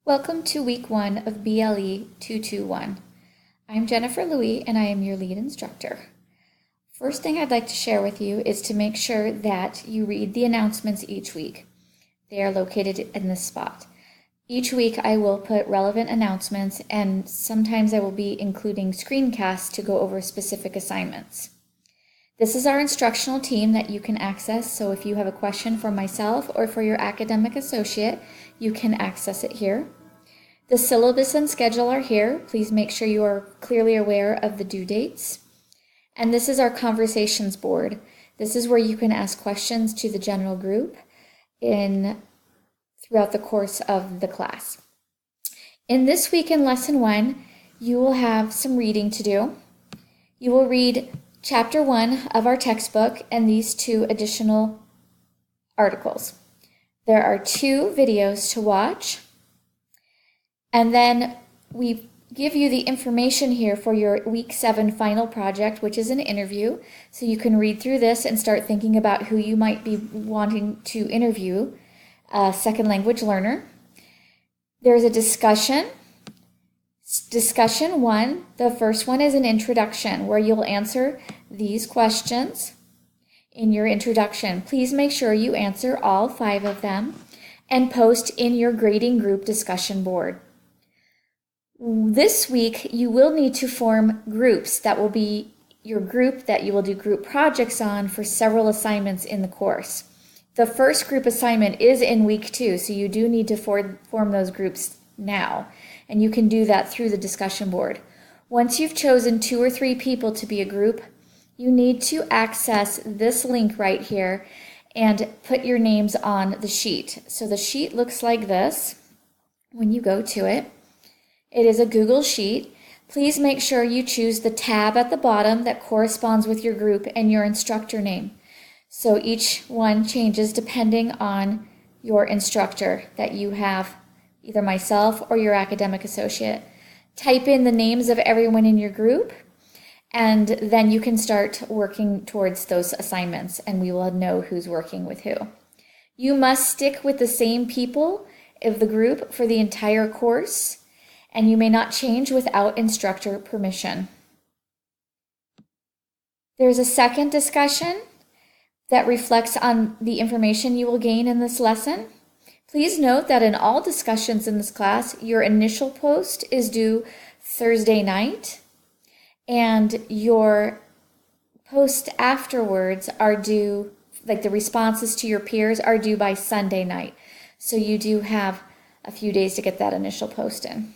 Welcome to week 1 of BLE 221. I'm Jennifer Louie and I am your lead instructor. First thing I'd like to share with you is to make sure that you read the announcements each week. They are located in this spot. Each week I will put relevant announcements and sometimes I will be including screencasts to go over specific assignments. This is our instructional team that you can access, so if you have a question for myself or for your academic associate, you can access it here. The syllabus and schedule are here. Please make sure you are clearly aware of the due dates. And this is our conversations board. This is where you can ask questions to the general group throughout the course of the class. In this week in lesson 1, you will have some reading to do. You will read Chapter 1 of our textbook and these 2 additional articles. There are 2 videos to watch, and then we give you the information here for your week 7 final project, which is an interview, so you can read through this and start thinking about who you might be wanting to interview, a second language learner. There's a discussion. Discussion 1, the first one is an introduction where you'll answer these questions in your introduction. Please make sure you answer all 5 of them and post in your grading group discussion board. This week, you will need to form groups that will be your group that you will do group projects on for several assignments in the course. The first group assignment is in week 2, so you do need to form those groups now. And you can do that through the discussion board. Once you've chosen 2 or 3 people to be a group, you need to access this link right here and put your names on the sheet. So the sheet looks like this when you go to it. It is a Google Sheet. Please make sure you choose the tab at the bottom that corresponds with your group and your instructor name. So each one changes depending on your instructor that you have, either myself or your academic associate. Type in the names of everyone in your group, and then you can start working towards those assignments, and we will know who's working with who. You must stick with the same people of the group for the entire course, and you may not change without instructor permission. There's a second discussion that reflects on the information you will gain in this lesson. Please note that in all discussions in this class, your initial post is due Thursday night, and your post afterwards are due, like the responses to your peers are due by Sunday night. So you do have a few days to get that initial post in.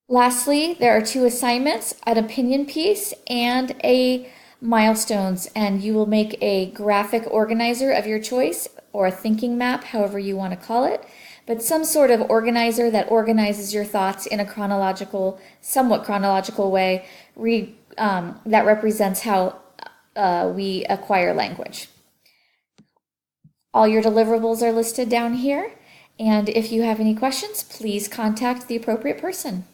Lastly, there are 2 assignments, an opinion piece and a milestones, and you will make a graphic organizer of your choice or a thinking map, however you want to call it, but some sort of organizer that organizes your thoughts in a somewhat chronological way that represents how we acquire language. All your deliverables are listed down here, and if you have any questions, please contact the appropriate person.